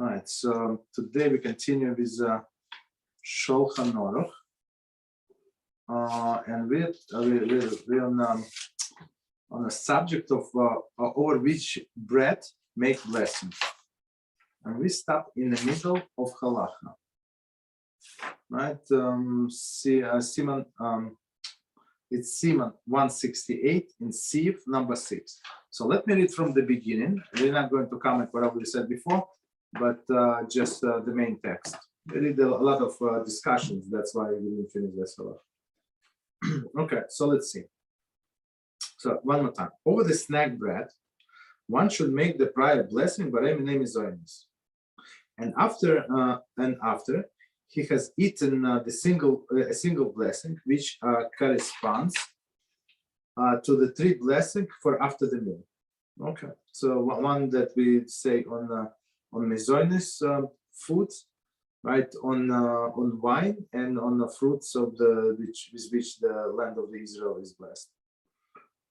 right, so today we continue with Shulchan Aruch, and we're on a subject of over which bread make blessing, and we stop in the middle of halacha, right? It's Siman 168 in Sieve number 6. So let me read from the beginning. We're not going to comment what we said before, but just the main text. We read a lot of discussions. That's why we didn't finish this a lot. Okay, so let's see. So one more time. Over the snack bread, one should make the prior blessing, but my name is Zoinis. And after he has eaten a single blessing, which corresponds to the three blessing for after the meal. Okay, so one that we say on Mezonis foods, right? On wine and on the fruits of with which the land of Israel is blessed.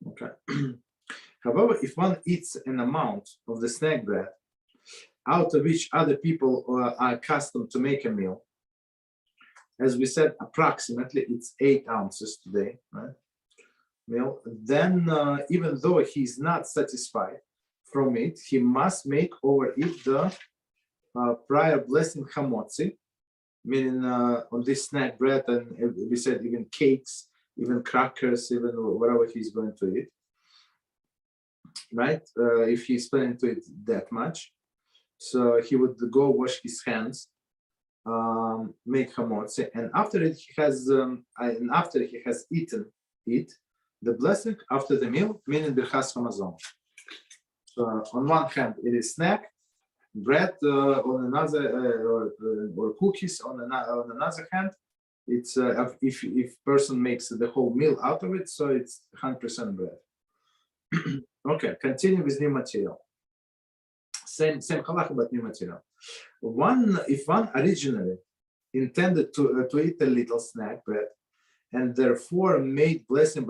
Okay. However, if one eats an amount of the snack bread, out of which other people are accustomed to make a meal, as we said, approximately it's 8 ounces today, right? Meal. Then, even though he is not satisfied from it, he must make over it the prior blessing Hamotzi, meaning on this snack bread, and we said even cakes, even crackers, even whatever he's going to eat, right? If he's planning to eat that much, so he would go wash his hands, make hamotzi, and after he has eaten it, the blessing after the meal, meaning birchas hamazon. So on one hand, it is snack, bread, on another, or cookies on another hand. It's if person makes the whole meal out of it, so it's 100% bread. Okay, continue with new material. Same halacha, but new material. If one originally intended to eat a little snack bread, and therefore made blessing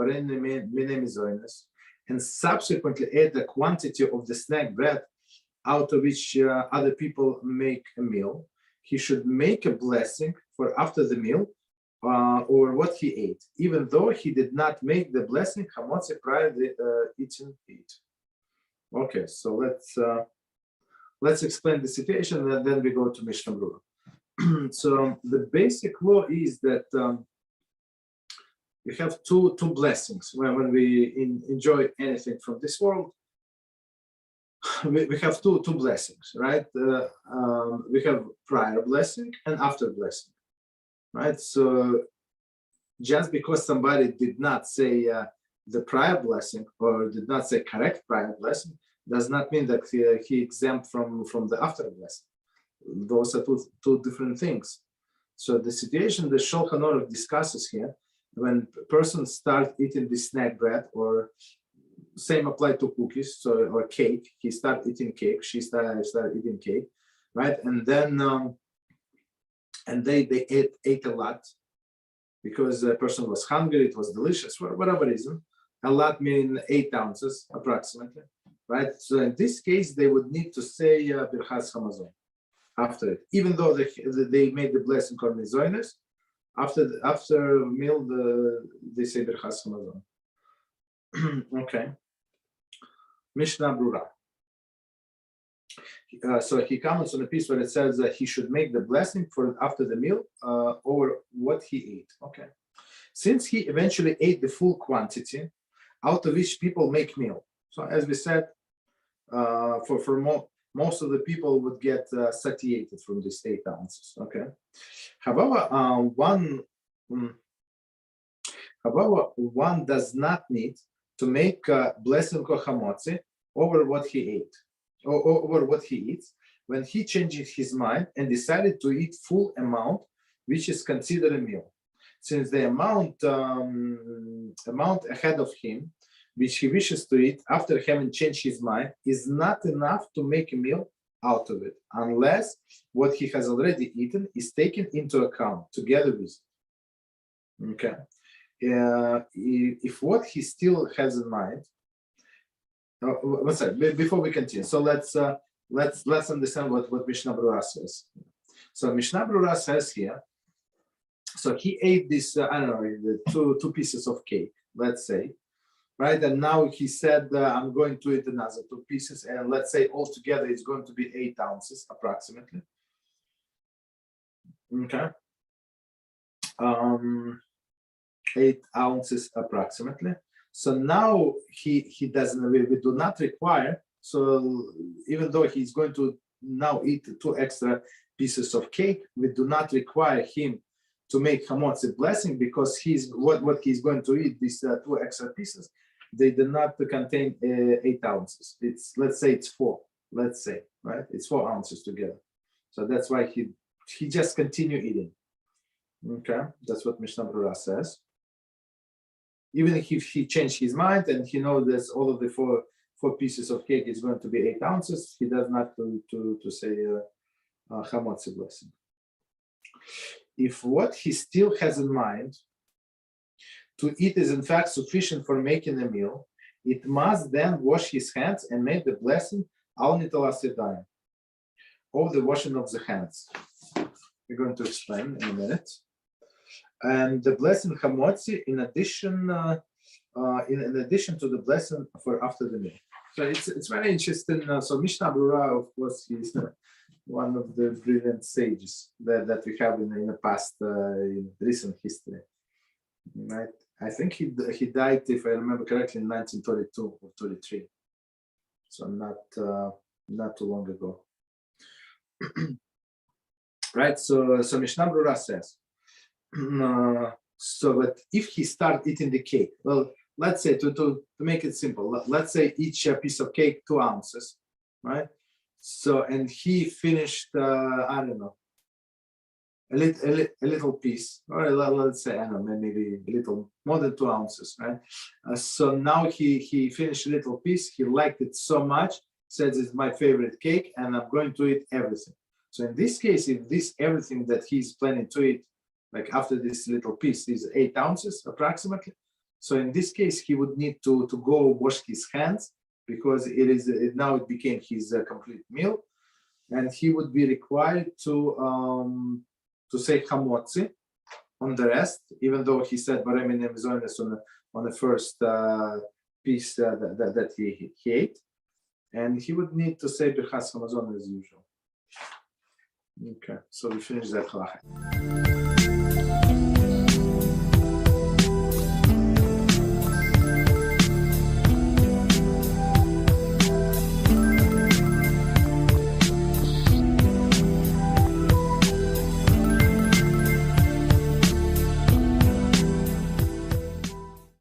and subsequently ate a quantity of the snack bread out of which other people make a meal, he should make a blessing for after the meal or what he ate, even though he did not make the blessing hamotzi prior to eating it. Okay, so let's explain the situation, and then we go to Mishneh Berurah. So the basic law is that we have two blessings. When we enjoy anything from this world, we have two blessings, right? We have prior blessing and after blessing, right? So just because somebody did not say the prior blessing or did not say correct prior blessing, does not mean that he exempt from the after blessing. Those are two different things. So the situation the Shulchan Aruch discusses here, when a person starts eating the snack bread, or same apply to cookies, so or cake, he start eating cake, she start eating cake, right? And then they ate a lot because the person was hungry, it was delicious, for whatever reason. A lot meaning 8 ounces approximately, right? So in this case, they would need to say birchas hamazon after it, even though they made the blessing on Mizoines. After meal, they say birchas hamazon. Okay. Mishneh Berurah. So he comments on a piece where it says that he should make the blessing for after the meal or what he ate. Okay. Since he eventually ate the full quantity, out of which people make meal. So as we said, for most of the people would get satiated from these 8 ounces. Okay. However, one does not need to make a blessing or hamotzi over what he ate, or over what he eats, when he changes his mind and decided to eat full amount, which is considered a meal. Since the amount ahead of him, which he wishes to eat after having changed his mind, is not enough to make a meal out of it, unless what he has already eaten is taken into account together with it. Okay. If what he still has in mind, one second, before we continue, so let's let's understand what Mishneh Berurah says. So Mishneh Berurah says here, so he ate this, I don't know, two pieces of cake, let's say, right? And now he said, I'm going to eat another 2 pieces, and let's say altogether it's going to be 8 ounces approximately. Okay. 8 ounces approximately. So now he doesn't, we do not require, so even though he's going to now eat 2 extra pieces of cake, we do not require him to make Hamotzi blessing, because what he's going to eat, these 2 extra pieces, they do not contain 8 ounces. It's, let's say it's 4, let's say, right? It's 4 ounces together. So that's why he just continue eating. Okay, that's what Mishneh Berurah says. Even if he changed his mind and he knows that all of the four pieces of cake is going to be 8 ounces, he does not to say Hamotzi blessing. If what he still has in mind to eat is in fact sufficient for making a meal, it must then wash his hands and make the blessing al nitalas yadayim, or the washing of the hands. We're going to explain in a minute. And the blessing Hamotzi, in addition to the blessing for after the meal. So it's very interesting. So Mishneh Berurah, of course, he's one of the brilliant sages that we have in the past, in recent history. Right? I think he died, if I remember correctly, in 1932 or 33. So not too long ago. Right. So Mishneh Berurah says. So that if he start eating the cake, well, let's say to make it simple, let's say each piece of cake 2 ounces, right? So, and he finished, I don't know, a little piece, or let's say, I don't know, maybe a little more than 2 ounces, right? So now he finished a little piece. He liked it so much, says it's my favorite cake, and I'm going to eat everything. So in this case, if this everything that he's planning to eat, like after this little piece, is 8 ounces approximately. So in this case, he would need to go wash his hands, because now it became his complete meal, and he would be required to say Hamotzi on the rest, even though he said Baremine Mizonis on the first piece that he ate, and he would need to say Bechas Hamazon as usual. Okay, so we finish that halacha.